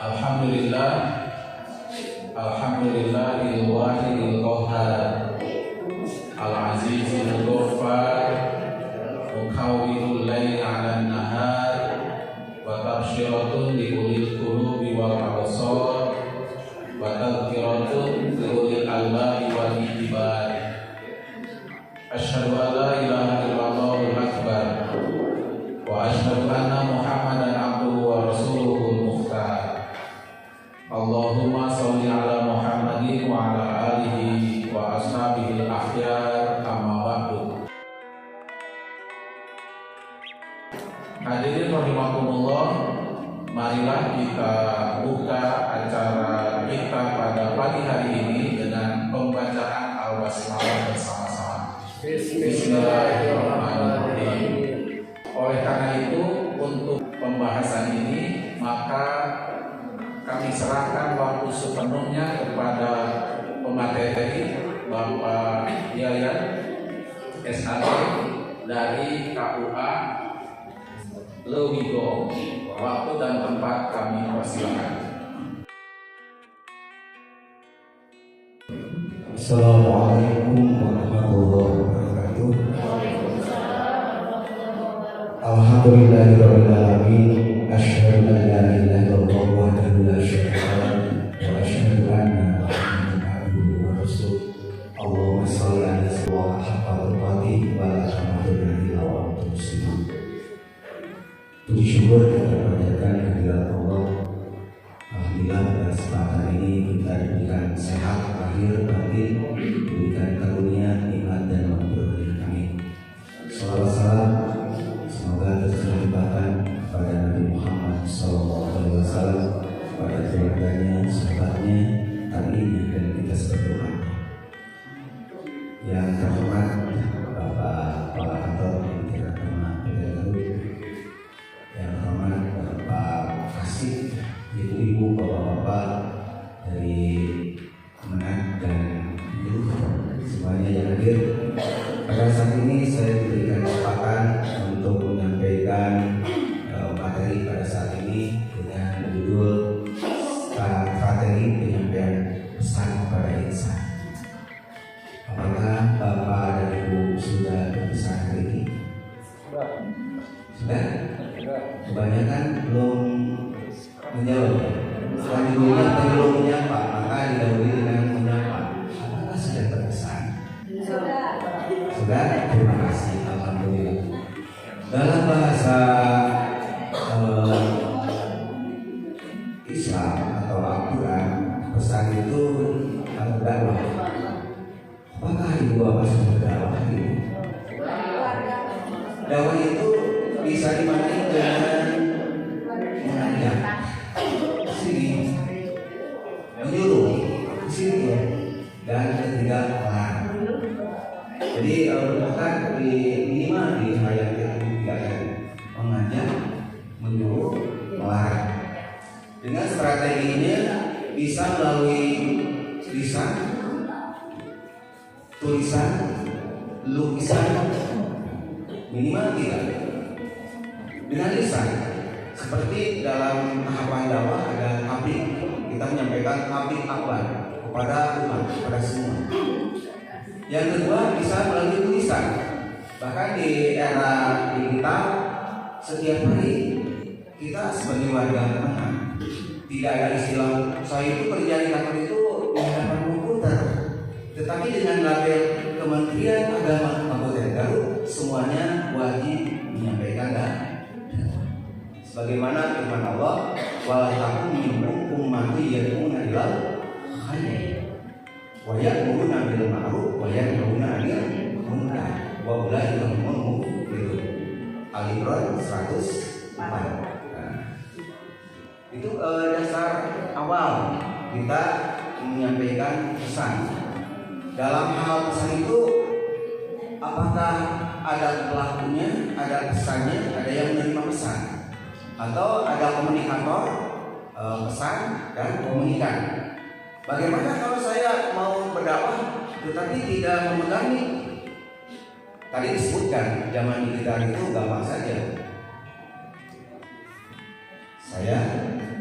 Alhamdulillah, alhamdulillahil wahidil qahhar, al-azizil ghaffar, mukawwirul laili 'alan nahar, wa tabsyiratun li ulil qulubi wal absar, wa tadhkiratun li ulil albabi wal itibar. Asyhadu an la ilaha illallahul akbar, wa asyhadu anna Muhammadan abduhu wa rasuluhul mukhtar. Allahumma sholli ala Muhammadin wa ala alihi wa ashabihil akhyar, amma ba'du. Hadirin rahimakumullah, marilah kita buka acara kita pada pagi hari ini dengan pembacaan Al-Basmalah bersama-sama. Bismillahirrahmanirrahim. Oleh karena itu, untuk pembahasan ini maka kami serahkan waktu sepenuhnya kepada pemateri Bapak Yayat SAD dari KUA Lewigo. Waktu dan tempat kami persilakan. Assalamualaikum warahmatullahi wabarakatuh. Alhamdulillahirabbil alamin. Asyhadu an la ilaha illallah wahdahu la syarika lahu wa asyhadu anna Muhammadan abduhu wa rasuluh. Allahumma shalli ala sayyidina Muhammadin wa ala alihi wa sahbihi. Puji syukur kita panjatkan kehadirat Allah. Alhamdulillah pada kesempatan ini kita diberikan sehat lahir batin, diberikan karunia nikmat dan maghfirah. Amin. Salawat salam semoga tercurahkan kepada Nabi Muhammad SAW, kepada keluarganya, sahabatnya, tabi'in dan kita seluruh. Yang terhormat Bapak Kepala Kantor Kementerian Agama Garut, yang terhormat Bapak Kasih, ibu-ibu, bapak-bapak dari Kemenag dan Guru, semuanya yang hadir. Pada saat ini saya diberikan kesempatan untuk menyampaikan materi pada saat ini dengan judul strategi penyampaian pesan kepada insan. Apakah Bapak dan Ibu sudah berpesan hari ini? Sudah? Kebanyakan belum menjawab. Selanjutnya belum menyapa, maka didahului dengan menyapa. Apakah sudah berpesan? Sudah? Terima kasih. Alhamdulillah. Dalam bahasa Islam atau Al-Quran, pesan itu dakwah. Apakah ibu bapak sudah berdakwah ini? Dakwah itu bisa dimaknai dengan mengajak, sini, menyuruh, sini, dan ketiga melarang. Jadi bahkan di minimal di ayat yang ketiga tadi, mengajak, menyuruh, melarang. Dengan strateginya bisa melalui lisan, tulisan, lukisan, minimal tidak. Dengan lisan, seperti dalam tahapan dakwah ada tabligh, kita menyampaikan tabligh akbar kepada umat, kepada semua. Yang kedua bisa melalui tulisan. Bahkan di era digital, setiap hari kita sebagai warga menengah tidak ada istilah saya itu kerja di kantor itu menggunakan komputer, tetapi dengan label Kementerian Agama Kabupaten Garut semuanya wajib menyampaikan dan sebagaimana firman Allah, wala takum minhum ummati yad'una ilal khair wa ya'muruna bil ma'ruf wa yanhauna 'anil munkar wa ulaika humul muflihun. Al-Imran 104. Itu dasar awal kita menyampaikan pesan. Dalam hal pesan itu, apakah ada pelakunya, ada pesannya, ada yang menerima pesan, atau ada komunikator pesan dan komunikan? Bagaimana kalau saya mau berdakwah tetapi tidak memegangi? Tadi disebutkan zaman digital itu gampang saja. Saya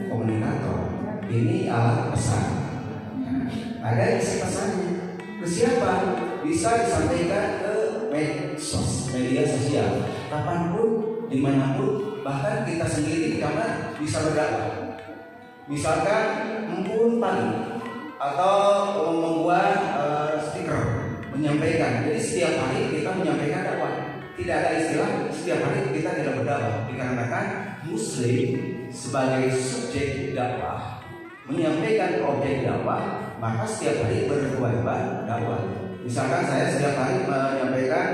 komunikator, ini alat pesan. Ada isi pesannya. Ke siapa? Bisa disampaikan ke media sosial, kapanpun, dimanapun, bahkan kita sendiri di kamar bisa berdakwah. Misalkan mumpun pagi atau membuat stiker menyampaikan. Jadi setiap hari kita menyampaikan dakwah. Tidak ada istilah setiap hari kita tidak berdakwah, dikarenakan Muslim sebagai subjek dakwah menyampaikan objek dakwah, maka setiap hari berkewajiban dakwah. Misalkan saya setiap hari menyampaikan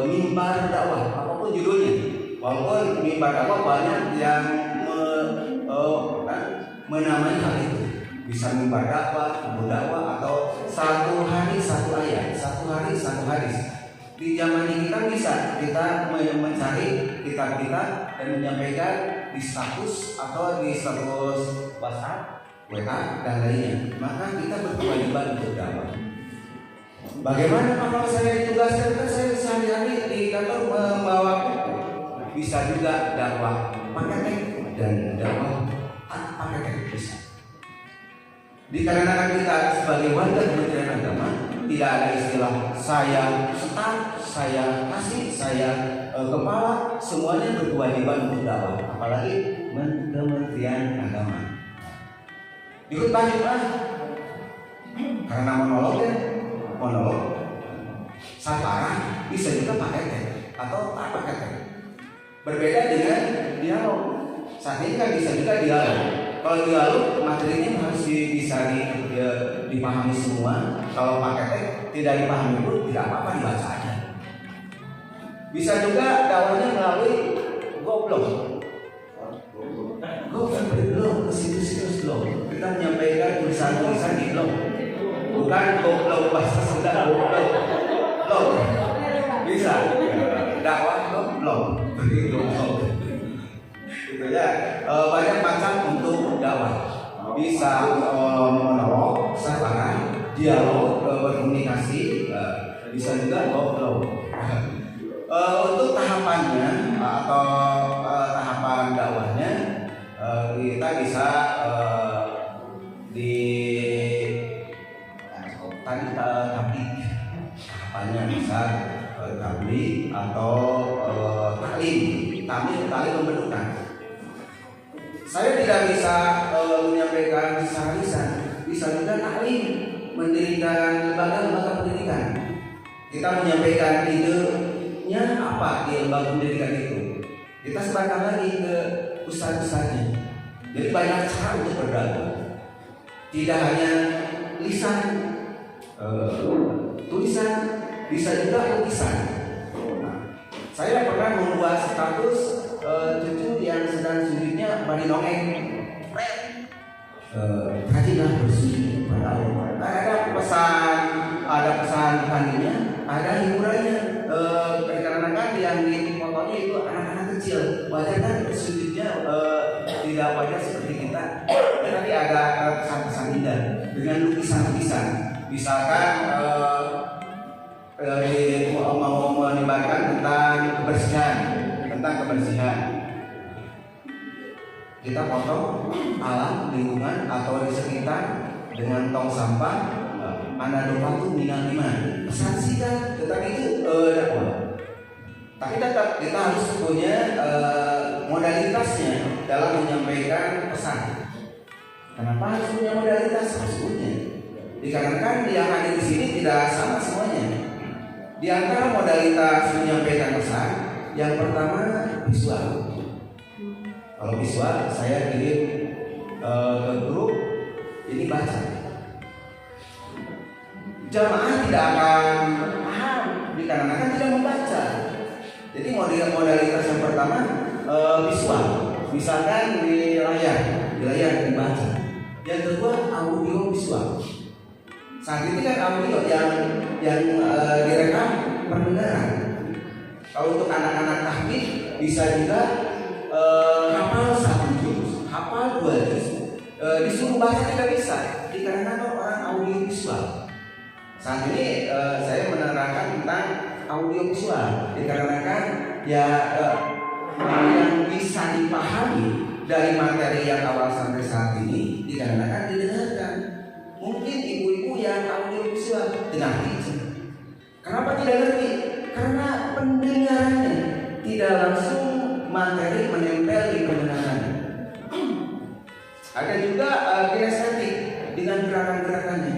mimbar dakwah, apapun judulnya. Walaupun mimbar dakwah banyak yang menamai hal itu. Bisa mimbar dakwah, ibu dakwah, atau satu hari satu ayat, satu hari satu hadis. Di zaman ini kan bisa kita mencari kitab kita dan menyampaikan di status atau di status WhatsApp, WA dan lainnya. Maka kita berkewajiban untuk dakwah. Bagaimana kalau saya ditugaskan? Kan saya sehari-hari di kantor membawa buku. Bisa juga dakwah pakai teks dan dakwah pakai teks bisa. Dikarenakan kita sebagai warga Kementerian Agama tidak ada istilah saya staf, saya kasih, saya kepala, semuanya berkewajiban untuk dakwah. Apalagi Kementerian Agama. Ikut lanjut karena monolog sapara bisa juga pakai teks atau tak pakai teks. Berbeda dengan dialog. Saat ini kan bisa juga dialog. Kalau dialog materinya harus bisa dipahami semua. Kalau pakai teks tidak dipahami pun tidak apa-apa, dibaca aja. Bisa juga dakwahnya melalui goblog. Goblog ke situs-situs blog. Kita menyampaikan tulisan-tulisan di blog. Bukan goblog bahasa Sunda, blog. Bisa. Dakwah goblog. Begitu. Gitu ya. Banyak macam untuk dakwah. Bisa monolog, sapara, dialog, berkomunikasi, bisa juga goblog. Untuk tahapannya atau tahapan dakwahnya kita bisa tahapannya bisa tabligh atau taklim pembentukan. Saya tidak bisa menyampaikan secara lisan, bisa juga taklim, mendirikan lembaga pendidikan. Kita menyampaikan idenya apa di lembaga pendidikan itu. Kita sebarkan lagi ke ustaz-ustaznya. Jadi banyak cara untuk berdakwah. Tidak hanya lisan, tulisan, bisa juga lukisan. Saya pernah membuat status cucu yang sedang sulitnya mandi nongeng. Rajinlah bersujud pada Allah. Ada pesan harinya, ada hiburannya. Dikarenakan yang di fotonya itu anak-anak kecil, wajar kan bersujudnya tidak wajar seperti kita. Tapi ada pesan-pesan indah dengan lukisan-lukisan. Misalkan mau menyebarkan tentang kebersihan. Kita foto alam, lingkungan atau di sekitar dengan tong sampah. Anadopatu minal iman. Pesan singkat, tetapi itu dakwah. Tapi tetap kita harus punya modalitasnya dalam menyampaikan pesan. Kenapa harus punya modalitas? Harus punya. Dikarenakan yang ada di sini tidak sama semuanya. Di antara modalitas menyampaikan pesan, yang pertama visual. Kalau visual, saya kirim ke grup, ini baca. Jamaah tidak akan paham dikarenakan tidak membaca. Jadi modalitas yang pertama visual, misalkan di layar dibaca. Yang kedua audio visual. Saat ini kan audio yang direkam pendengaran. Kalau untuk anak-anak tahfidz bisa juga hafal 1 juz, hafal 2 juz, disuruh baca tidak bisa dikarenakan orang audio visual. Saat ini saya menerangkan tentang audio visual dikarenakan yang bisa dipahami dari materi yang awal sampai saat ini dikarenakan tidak ngerti karena pendengarannya tidak langsung materi menempel di pendengarannya. Ada juga kinestetik dengan gerakan-gerakannya.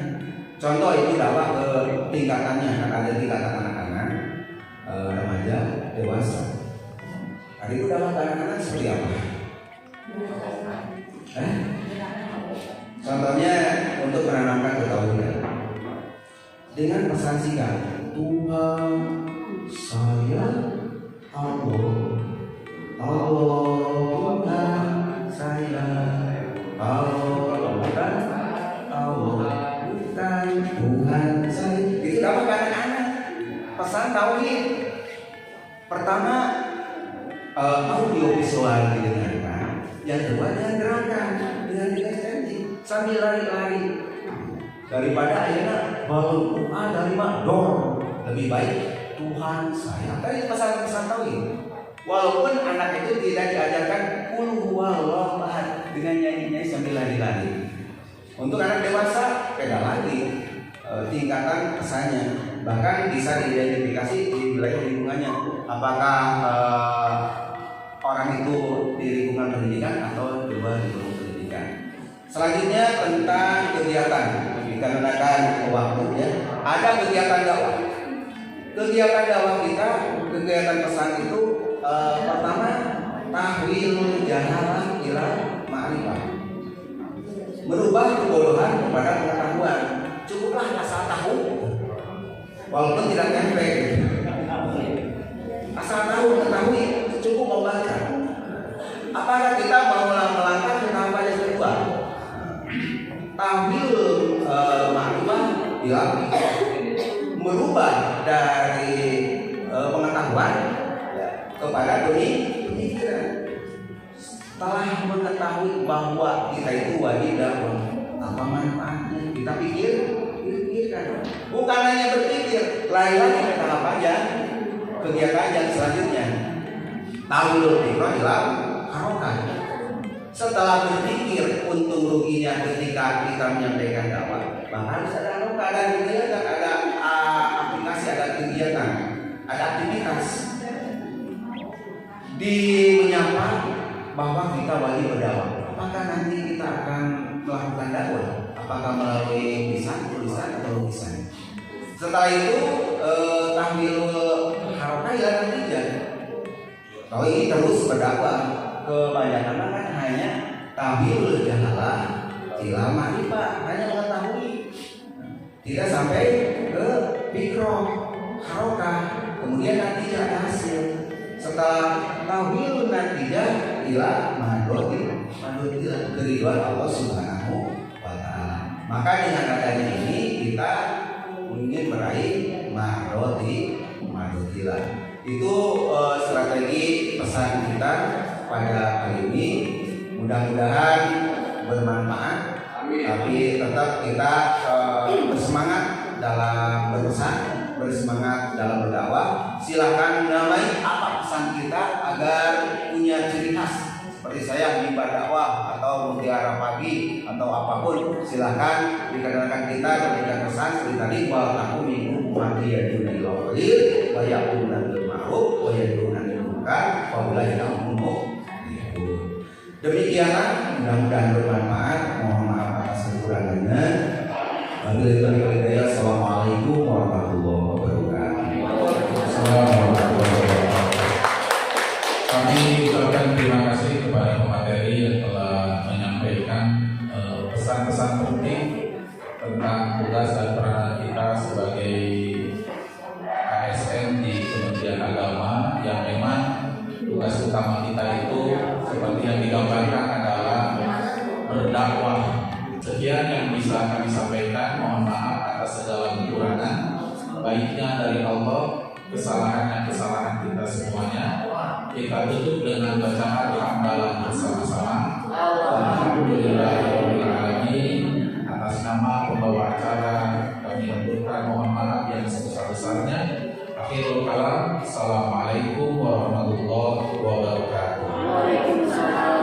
Contoh itu dakwah ke tingkatannya, kan ada tingkatan anak-anak, remaja, dewasa. Hari itu dakwah ke anak-anak seperti apa? Contohnya untuk menanamkan ketauhidan dengan pesan singkat, Tuhan saya Allah, Tuhan saya Allah, bukan Tuhan saya. Itu dapat ke anak-anak pesan tauhid. Pertama audio visual didengarkan, yang kedua dengan gerakan, dengan kinestetik sambil lari-lari. Daripada akhirnya balon dari dor, lebih baik Tuhan saya. Tadi pesan-pesan tauhid. Walaupun anak itu tidak diajarkan qul huwallahu ahad dengan nyanyi-nyanyi sambil lari-lari. Untuk anak dewasa beda lagi tingkatan pesannya. Bahkan bisa diidentifikasi di wilayah lingkungannya. Apakah orang itu di lingkungan pendidikan atau di luar lingkungan pendidikan. Selanjutnya tentang kegiatan. Dikarenakan waktunya, ada kegiatan dakwah. Kegiatan dakwah kita, kegiatan pesan itu pertama tahwilul jahalah ila ma'rifah. Merubah kebodohan kepada pengetahuan. Cukuplah asal tahu, walaupun tidak tempe. Asal tahu, mengetahui, cukup membaca. Apakah kita mau melangkah ke tahapan yang kedua? Tahwil ma'rifah ila merubah dari pengetahuan kepada pemikiran. Setelah mengetahui bahwa kita itu wajib dakwah, apa manfaatnya? Kita pikirkan. Bukan hanya berpikir, lari-lari ke tahap panjang kegiatan yang selanjutnya. Tahwilul fikra ila harokat. Setelah berpikir untung ruginya ketika kita menyampaikan dakwah, bahkan harus ada harokat, ada kegiatan, ada aplikasi, ada kegiatan, ada aktivitas. Di menyapa bahwa kita wajib berdakwah. Apakah nanti kita akan melakukan dakwah? Apakah melalui tulisan atau lukisan? Setelah itu tahwilul harokat ila natijah. Kalau ini terus berdakwah, kebanyakan kan hanya tahwilul jahalah ila ma'rifah, hanya mengetahui, tidak sampai ke fikra harokat, kemudian natijah ada hasil. Setelah tahwilul natijah ila madrotil keridhaan Allah Subhanahu wa ta'ala. Maka dengan adanya ini kita ingin meraih madrotilah. Itu strategi pesan kita pada hari ini. Mudah-mudahan bermanfaat. Tapi tetap kita bersemangat dalam berpesan, bersemangat dalam berdakwah. Silakan namai apa pesan kita agar punya ciri khas. Seperti saya di dakwah atau mutiara pagi atau apapun, silakan dikarenakan kita memberikan pesan seperti tadi, wa tahu minum mati yaduna ila khair wa yaquluna bil ma'ruf wa yanhauna 'anil munkar wa ulaika humul muflihun. Demikianlah, mudah-mudahan bermanfaat. Mohon maaf atas kekurangannya. Assalamualaikum warahmatullahi wabarakatuh. Kami ucapkan terima kasih kepada pemateri yang telah menyampaikan pesan-pesan penting tentang tugas dan peranan kita sebagai ASN di Kementerian Agama, yang memang tugas utama kita itu seperti yang digambarkan adalah berdakwah. Sekian yang bisa kami sampaikan. Mohon maaf atas segala kekurangan, baiknya dari Allah, kesalahan kita semuanya. Kita tutup dengan bacaan hamdalah bersama-sama. Alhamdulillahirabbil alamin. Atas nama pembawa acara kami haturkan mohon maaf yang sebesar-besarnya. Akhirul kalam. Assalamualaikum warahmatullahi wabarakatuh. Waalaikumsalam.